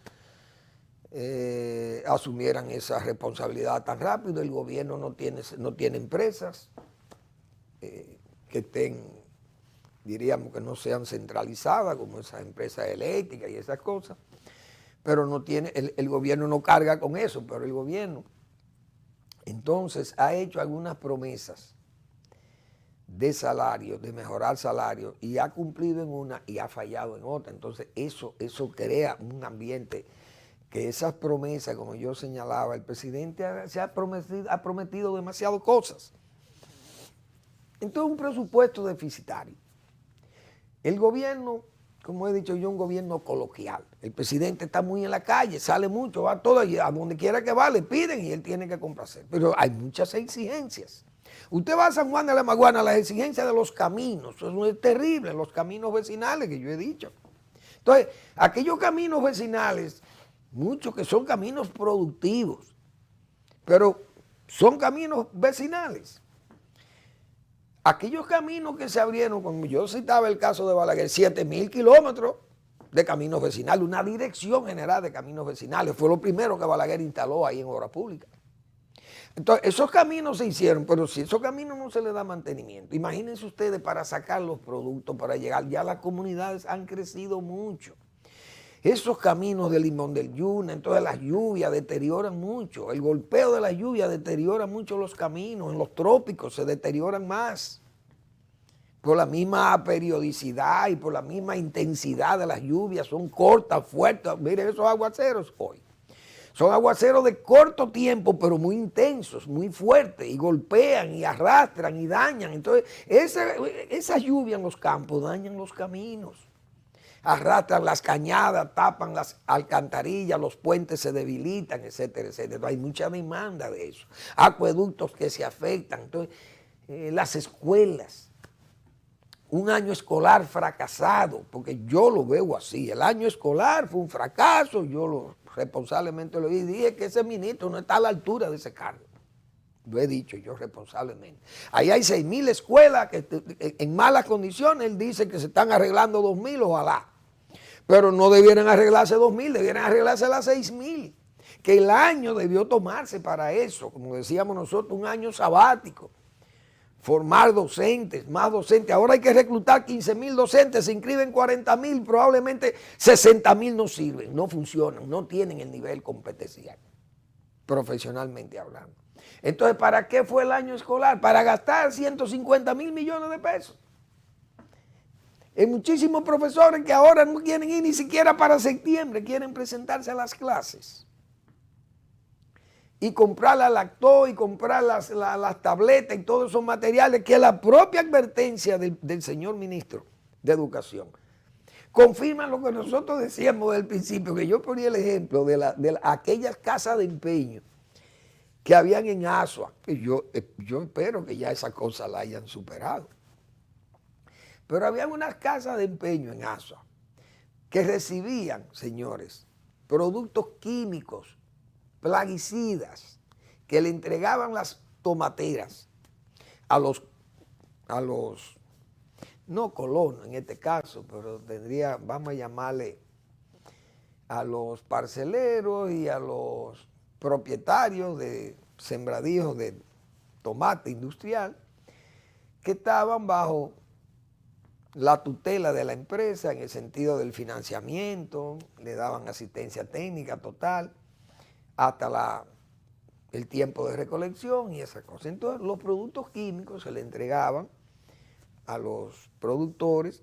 asumieran esa responsabilidad tan rápido. El gobierno no tiene empresas que estén, diríamos que no sean centralizadas como esas empresas eléctricas y esas cosas, pero no tiene, el gobierno no carga con eso, pero el gobierno entonces ha hecho algunas promesas de salario, de mejorar salario, y ha cumplido en una y ha fallado en otra. Entonces eso crea un ambiente que esas promesas, como yo señalaba, el presidente ha prometido demasiadas cosas. Entonces un presupuesto deficitario. El gobierno, como he dicho yo, un gobierno coloquial. El presidente está muy en la calle, sale mucho, va todo, y a donde quiera que va le piden y él tiene que complacer. Pero hay muchas exigencias. Usted va a San Juan de la Maguana, las exigencias de los caminos, eso es terrible, los caminos vecinales que yo he dicho. Entonces, aquellos caminos vecinales, muchos que son caminos productivos, pero son caminos vecinales. Aquellos caminos que se abrieron, como yo citaba el caso de Balaguer, 7,000 kilómetros de caminos vecinales, una dirección general de caminos vecinales, fue lo primero que Balaguer instaló ahí en Obras Públicas. Entonces, esos caminos se hicieron, pero si esos caminos no se les da mantenimiento, imagínense ustedes para sacar los productos, para llegar, ya las comunidades han crecido mucho. Esos caminos del Limón del Yuna, entonces las lluvias deterioran mucho, el golpeo de la lluvia deteriora mucho los caminos, en los trópicos se deterioran más, por la misma periodicidad y por la misma intensidad de las lluvias, son cortas, fuertes. Miren esos aguaceros hoy. Son aguaceros de corto tiempo, pero muy intensos, muy fuertes, y golpean, y arrastran, y dañan. Entonces, esa lluvia en los campos dañan los caminos. arrastran las cañadas, tapan las alcantarillas, los puentes se debilitan, etcétera, etcétera. Hay mucha demanda de eso. Acueductos que se afectan. Entonces, las escuelas, un año escolar fracasado, porque yo lo veo así. El año escolar fue un fracaso, yo responsablemente lo vi y dije que ese ministro no está a la altura de ese cargo. Lo he dicho yo responsablemente. Ahí hay 6,000 escuelas que en malas condiciones. Él dice que se están arreglando 2,000, ojalá. Pero no debieran arreglarse 2,000, debieran arreglarse las 6,000. Que el año debió tomarse para eso, como decíamos nosotros, un año sabático. Formar docentes, más docentes. Ahora hay que reclutar 15,000 docentes, se inscriben 40,000, probablemente 60,000 no sirven, no funcionan, no tienen el nivel competencial, profesionalmente hablando. Entonces, ¿para qué fue el año escolar? Para gastar 150,000 millones de pesos. Hay muchísimos profesores que ahora no quieren ir ni siquiera para septiembre, quieren presentarse a las clases. Y comprar la lactó y comprar las tabletas y todos esos materiales que la propia advertencia del señor ministro de Educación confirma lo que nosotros decíamos del principio, que yo ponía el ejemplo de aquellas casas de empeño que habían en Asua, que yo espero que ya esa cosa la hayan superado. Pero habían unas casas de empeño en Asua que recibían, señores, productos químicos, plaguicidas, que le entregaban las tomateras a los no colonos en este caso, pero vamos a llamarle a los parceleros y a los propietarios de sembradíos de tomate industrial que estaban bajo la tutela de la empresa en el sentido del financiamiento, le daban asistencia técnica total hasta el tiempo de recolección y esa cosa. Entonces los productos químicos se le entregaban a los productores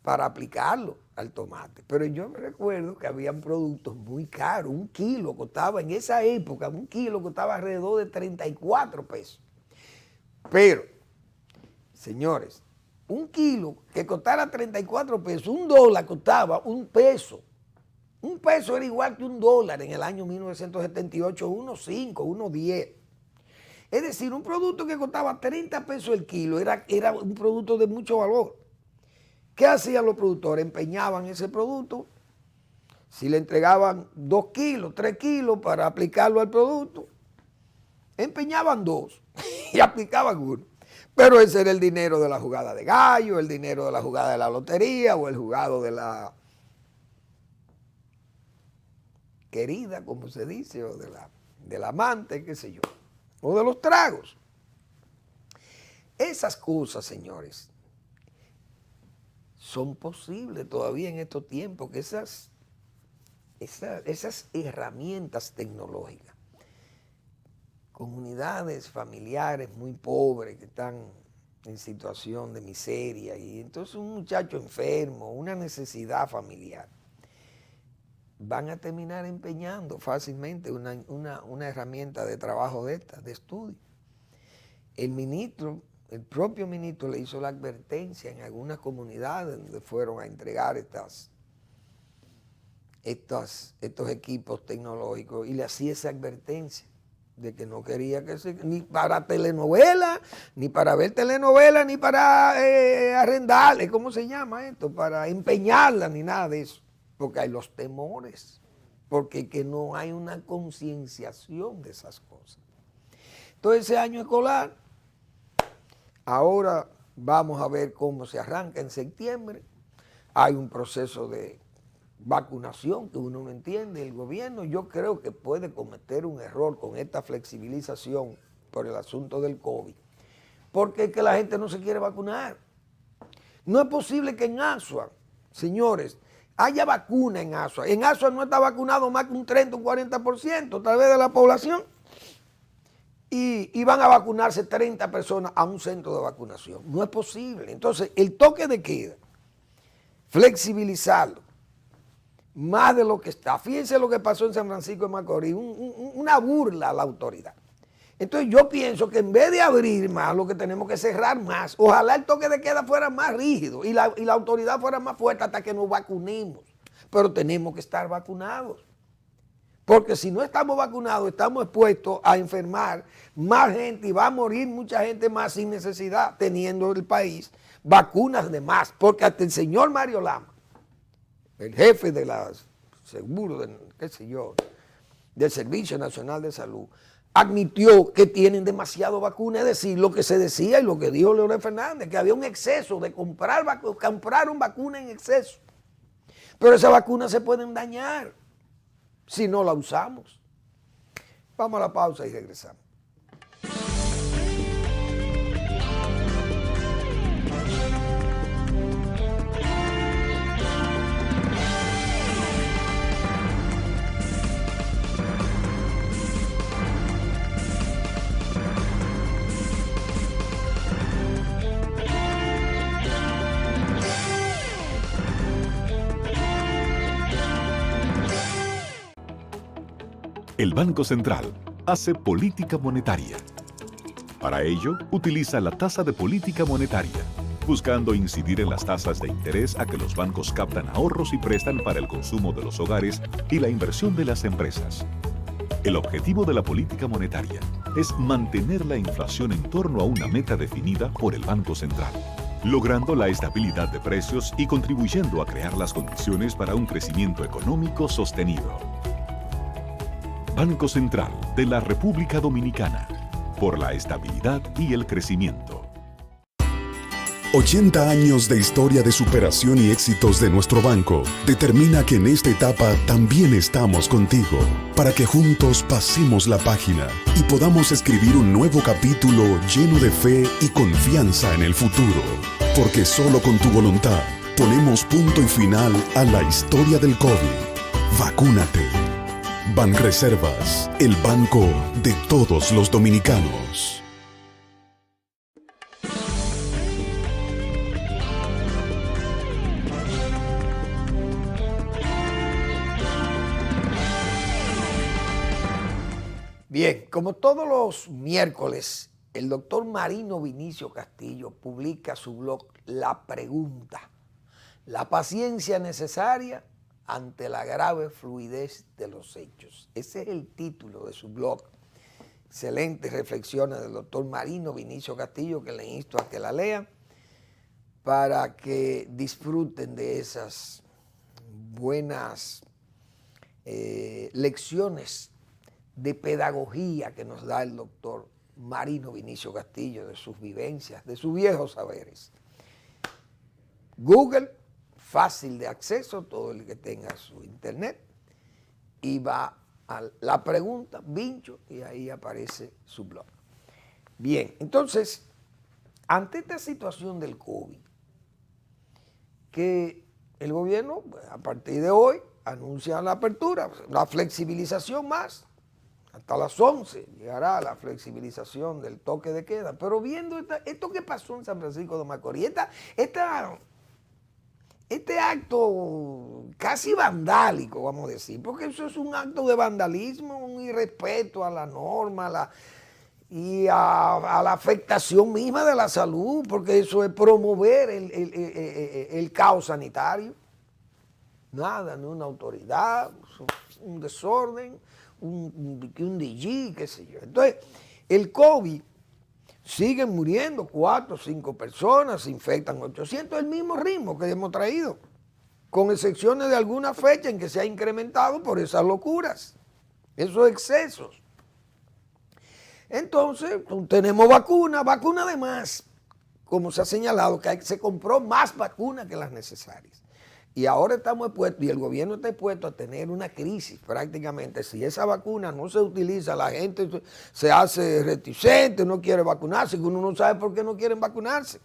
para aplicarlo al tomate. Pero yo me recuerdo que habían productos muy caros. Un kilo costaba, en esa época, un kilo costaba alrededor de 34 pesos. Pero, señores, un kilo que costara 34 pesos, $1 costaba $1. Un peso era igual que $1 en el año 1978, 1.5, 1.10. Es decir, un producto que costaba 30 pesos el kilo era un producto de mucho valor. ¿Qué hacían los productores? Empeñaban ese producto. Si le entregaban 2 kilos, 3 kilos para aplicarlo al producto, empeñaban 2 y aplicaban 1. Pero ese era el dinero de la jugada de gallo, el dinero de la jugada de la lotería o el jugado de la querida, como se dice, o del amante, qué sé yo, o de los tragos. Esas cosas, señores, son posibles todavía en estos tiempos, que esas herramientas tecnológicas, comunidades familiares muy pobres que están en situación de miseria, y entonces un muchacho enfermo, una necesidad familiar, van a terminar empeñando fácilmente una herramienta de trabajo de estudio. El propio ministro le hizo la advertencia en algunas comunidades donde fueron a entregar estos equipos tecnológicos, y le hacía esa advertencia de que no quería que ni para telenovela, ni para ver telenovela, ni para arrendarle, ¿cómo se llama esto? Para empeñarla, ni nada de eso. Porque hay los temores, porque que no hay una concienciación de esas cosas. Entonces ese año escolar, ahora vamos a ver cómo se arranca en septiembre. Hay un proceso de vacunación que uno no entiende. El gobierno, yo creo que puede cometer un error con esta flexibilización por el asunto del COVID, porque es que la gente no se quiere vacunar. No es posible que en Asua, señores, haya vacuna en Asua. En Asua no está vacunado más que un 30 o un 40% tal vez de la población. Y van a vacunarse 30 personas a un centro de vacunación. No es posible. Entonces, el toque de queda, flexibilizarlo, más de lo que está. Fíjense lo que pasó en San Francisco de Macorís, una burla a la autoridad. Entonces yo pienso que en vez de abrir más, lo que tenemos que cerrar más. Ojalá el toque de queda fuera más rígido y la autoridad fuera más fuerte hasta que nos vacunemos. Pero tenemos que estar vacunados. Porque si no estamos vacunados, estamos expuestos a enfermar más gente y va a morir mucha gente más sin necesidad, teniendo el país vacunas de más. Porque hasta el señor Mario Lama, el jefe de la seguro, del Servicio Nacional de Salud, admitió que tienen demasiado vacuna, es decir, lo que se decía y lo que dijo Leonel Fernández, que había un exceso de compraron vacuna en exceso. Pero esas vacunas se pueden dañar si no la usamos. Vamos a la pausa y regresamos. El Banco Central hace política monetaria. Para ello, utiliza la tasa de política monetaria, buscando incidir en las tasas de interés a que los bancos captan ahorros y prestan para el consumo de los hogares y la inversión de las empresas. El objetivo de la política monetaria es mantener la inflación en torno a una meta definida por el Banco Central, logrando la estabilidad de precios y contribuyendo a crear las condiciones para un crecimiento económico sostenido. Banco Central de la República Dominicana, por la estabilidad y el crecimiento. 80 años de historia de superación y éxitos de nuestro banco determina que en esta etapa también estamos contigo, para que juntos pasemos la página y podamos escribir un nuevo capítulo lleno de fe y confianza en el futuro. Porque solo con tu voluntad ponemos punto y final a la historia del COVID. Vacúnate. Banreservas, el banco de todos los dominicanos. Bien, como todos los miércoles, el doctor Marino Vinicio Castillo publica su blog La Pregunta, la paciencia necesaria ante la grave fluidez de los hechos. Ese es el título de su blog. Excelentes reflexiones del doctor Marino Vinicio Castillo, que le insto a que la lean para que disfruten de esas buenas lecciones de pedagogía que nos da el doctor Marino Vinicio Castillo, de sus vivencias, de sus viejos saberes. Google, fácil de acceso, todo el que tenga su internet, y va a La Pregunta, Vincho, y ahí aparece su blog. Bien, entonces, ante esta situación del COVID, que el gobierno, a partir de hoy, anuncia la apertura, la flexibilización más, hasta las 11 llegará la flexibilización del toque de queda, pero viendo esto que pasó en San Francisco de Macorís, este acto casi vandálico, vamos a decir, porque eso es un acto de vandalismo, un irrespeto a la norma y a la afectación misma de la salud, porque eso es promover el caos sanitario. Nada, ni una autoridad, un desorden, un DG, qué sé yo. Entonces, el COVID, siguen muriendo 4 o 5 personas, se infectan 800, el mismo ritmo que hemos traído, con excepciones de alguna fecha en que se ha incrementado por esas locuras, esos excesos. Entonces, tenemos vacuna de más, como se ha señalado, que se compró más vacunas que las necesarias. Y ahora estamos expuestos, y el gobierno está expuesto a tener una crisis prácticamente. Si esa vacuna no se utiliza, la gente se hace reticente, no quiere vacunarse, uno no sabe por qué no quieren vacunarse.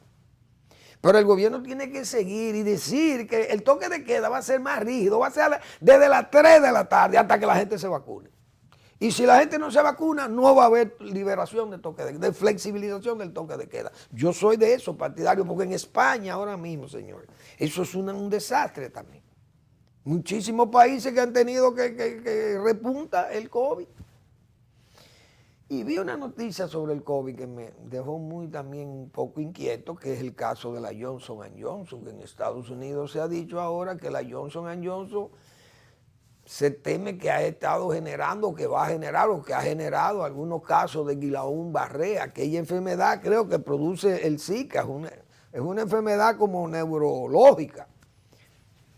Pero el gobierno tiene que seguir y decir que el toque de queda va a ser más rígido, va a ser desde las 3 de la tarde hasta que la gente se vacune. Y si la gente no se vacuna, no va a haber liberación de flexibilización del toque de queda. Yo soy de eso, partidario, porque en España ahora mismo, señores, eso es un desastre también. Muchísimos países que han tenido que repunta el COVID. Y vi una noticia sobre el COVID que me dejó también un poco inquieto, que es el caso de la Johnson & Johnson, que en Estados Unidos se ha dicho ahora que la Johnson & Johnson se teme que ha estado generando, que va a generar o que ha generado algunos casos de Guillain-Barré, aquella enfermedad creo que produce el Zika, es una enfermedad como neurológica.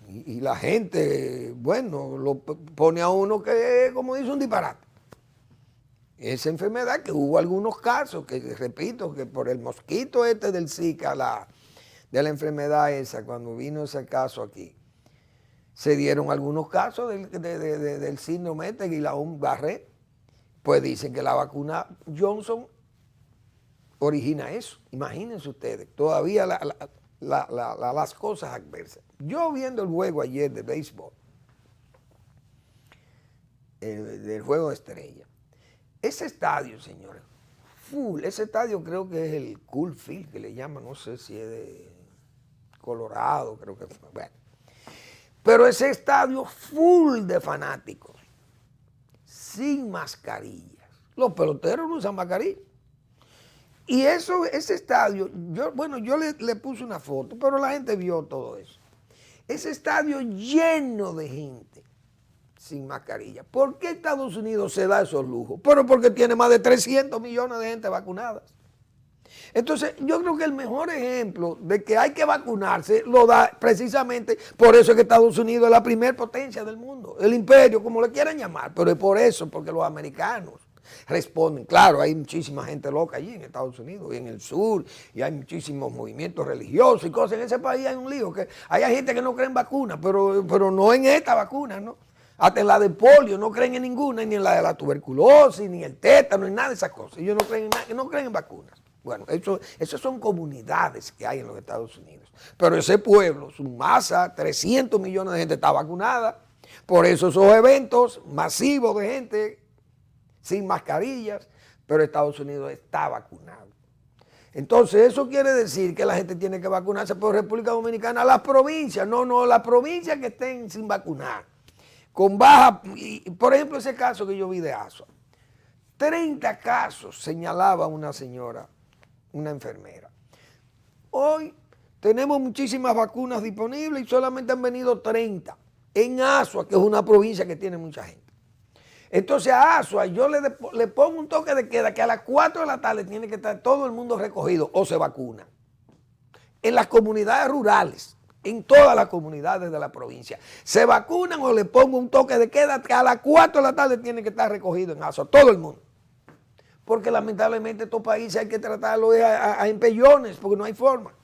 Y la gente, bueno, lo pone a uno que, como dice, un disparate. Esa enfermedad que hubo algunos casos, que repito, que por el mosquito del Zika, de la enfermedad esa, cuando vino ese caso aquí, se dieron algunos casos del síndrome de Guillain-Barré. Pues dicen que la vacuna Johnson origina eso. Imagínense ustedes, todavía las cosas adversas. Yo viendo el juego ayer de béisbol, del juego de estrella, ese estadio, señores, full, ese estadio creo que es el Coors Field, que le llaman, no sé si es de Colorado, creo que fue, bueno. Pero ese estadio full de fanáticos, sin mascarillas. Los peloteros no usan mascarillas. Y ese estadio, yo le puse una foto, pero la gente vio todo eso. Ese estadio lleno de gente sin mascarilla. ¿Por qué Estados Unidos se da esos lujos? Pero porque tiene más de 300 millones de gente vacunadas. Entonces, yo creo que el mejor ejemplo de que hay que vacunarse lo da precisamente por eso es que Estados Unidos es la primer potencia del mundo, el imperio, como le quieran llamar, pero es por eso, porque los americanos responden. Claro, hay muchísima gente loca allí en Estados Unidos y en el sur, y hay muchísimos movimientos religiosos y cosas. En ese país hay un lío, que hay gente que no cree en vacunas, pero no en esta vacuna, ¿no? Hasta en la de polio no creen en ninguna, ni en la de la tuberculosis, ni el tétano, ni nada de esas cosas. Ellos no creen en nada, no creen en vacunas. Bueno, esas son comunidades que hay en los Estados Unidos. Pero ese pueblo, su masa, 300 millones de gente está vacunada. Por eso esos eventos masivos de gente sin mascarillas, pero Estados Unidos está vacunado. Entonces, eso quiere decir que la gente tiene que vacunarse por República Dominicana. Las provincias, no, las provincias que estén sin vacunar. Con baja, por ejemplo, ese caso que yo vi de Asua. 30 casos señalaba una señora, una enfermera. Hoy tenemos muchísimas vacunas disponibles y solamente han venido 30 en Asua, que es una provincia que tiene mucha gente. Entonces a Asua yo le pongo un toque de queda que a las 4 de la tarde tiene que estar todo el mundo recogido o se vacuna. En las comunidades rurales, en todas las comunidades de la provincia, se vacunan o le pongo un toque de queda que a las 4 de la tarde tiene que estar recogido en Asua, todo el mundo. Porque lamentablemente estos países hay que tratarlos a empellones, porque no hay forma.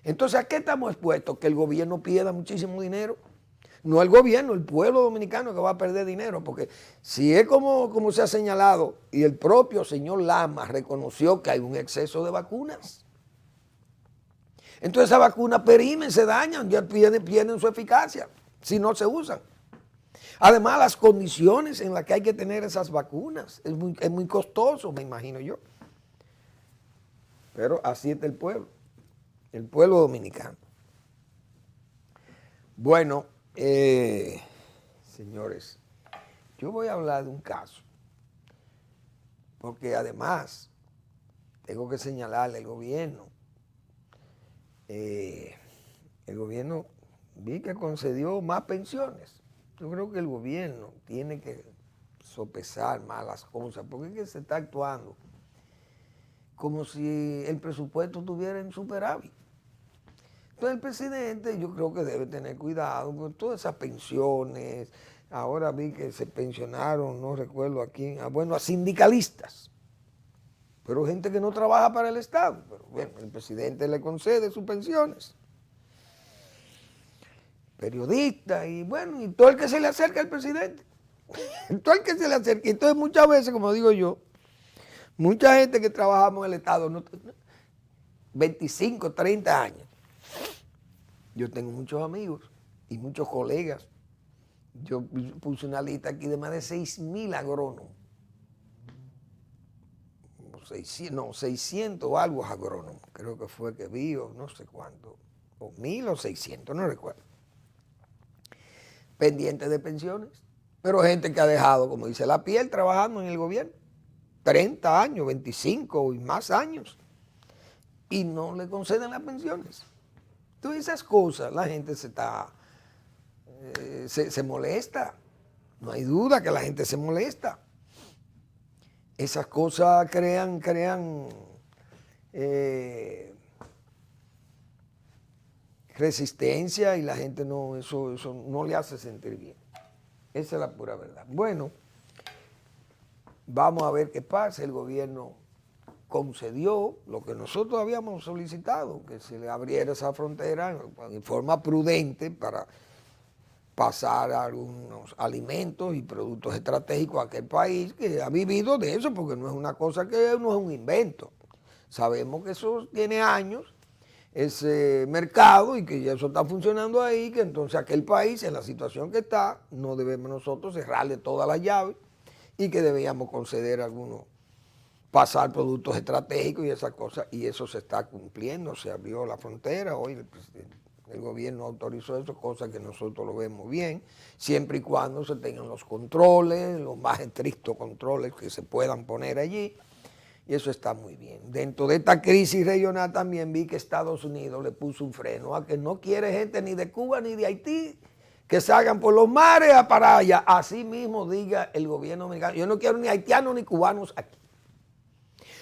Entonces, ¿a qué estamos expuestos? Que el gobierno pierda muchísimo dinero. No el gobierno, el pueblo dominicano que va a perder dinero, porque si es como se ha señalado, y el propio señor Lama reconoció que hay un exceso de vacunas. Entonces esas vacunas perimen, se dañan, ya pierden su eficacia si no se usan. Además, las condiciones en las que hay que tener esas vacunas es muy costoso, me imagino yo. Pero así está el pueblo dominicano. Bueno, señores, yo voy a hablar de un caso, porque además tengo que señalarle al gobierno. El gobierno vi que concedió más pensiones. Yo creo que el gobierno tiene que sopesar más las cosas, porque es que se está actuando como si el presupuesto estuviera en superávit. Entonces el presidente yo creo que debe tener cuidado con todas esas pensiones. Ahora vi que se pensionaron, no recuerdo a quién, a sindicalistas, pero gente que no trabaja para el Estado. Pero bueno, el presidente le concede sus pensiones. Periodistas y bueno, y todo el que se le acerca al presidente. Todo el que se le acerca. Entonces muchas veces, como digo yo, mucha gente que trabajamos en el Estado, 25, 30 años. Yo tengo muchos amigos y muchos colegas. Yo puse una lista aquí de más de 6,000 agrónomos. 600 o algo agrónomos. Creo que fue que vi, o no sé cuánto. O 1,000 o 600, no recuerdo. Pendientes de pensiones. Pero gente que ha dejado, como dice, la piel trabajando en el gobierno. 30 años, 25 y más años, y no le conceden las pensiones. Todas esas cosas, la gente se molesta. No hay duda que la gente se molesta. Esas cosas crean resistencia y la gente eso no le hace sentir bien. Esa es la pura verdad. Bueno, vamos a ver qué pasa. El gobierno concedió lo que nosotros habíamos solicitado, que se le abriera esa frontera en forma prudente para pasar algunos alimentos y productos estratégicos a aquel país que ha vivido de eso, porque no es una cosa que no es un invento. Sabemos que eso tiene años, ese mercado, y que ya eso está funcionando ahí, que entonces aquel país, en la situación que está, no debemos nosotros cerrarle todas las llaves y que debíamos conceder algunos, pasar productos estratégicos y esas cosas, y eso se está cumpliendo. Se abrió la frontera, hoy el gobierno autorizó eso, cosa que nosotros lo vemos bien, siempre y cuando se tengan los controles, los más estrictos controles que se puedan poner allí, y eso está muy bien. Dentro de esta crisis regional también vi que Estados Unidos le puso un freno a que no quiere gente ni de Cuba ni de Haití que salgan por los mares a para allá. Así mismo diga el gobierno americano, yo no quiero ni haitianos ni cubanos aquí.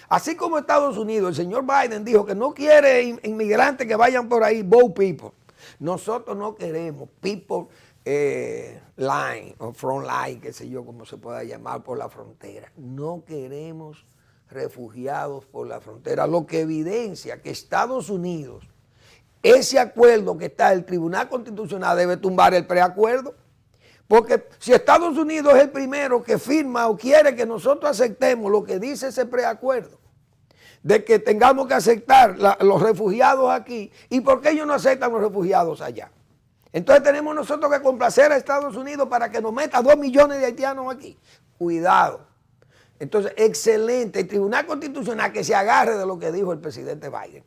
Así como Estados Unidos, el señor Biden dijo que no quiere inmigrantes que vayan por ahí, boat people. Nosotros no queremos people line o front line, qué sé yo, como se pueda llamar, por la frontera. No queremos refugiados por la frontera, lo que evidencia que Estados Unidos, ese acuerdo que está, el Tribunal Constitucional debe tumbar el preacuerdo. Porque si Estados Unidos es el primero que firma o quiere que nosotros aceptemos lo que dice ese preacuerdo, de que tengamos que aceptar los refugiados aquí, ¿y por qué ellos no aceptan los refugiados allá? Entonces tenemos nosotros que complacer a Estados Unidos para que nos meta 2 millones de haitianos aquí. Cuidado. Entonces, excelente, el Tribunal Constitucional que se agarre de lo que dijo el presidente Biden.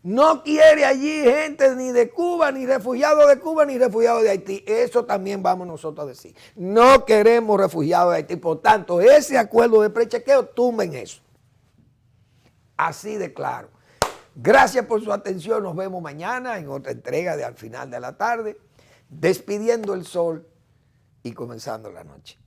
No quiere allí gente ni de Cuba, ni refugiados de Cuba, ni refugiados de Haití. Eso también vamos nosotros a decir. No queremos refugiados de Haití. Por tanto, ese acuerdo de prechequeo, tumben eso. Así de claro. Gracias por su atención. Nos vemos mañana en otra entrega de Al Final de la Tarde, despidiendo el sol y comenzando la noche.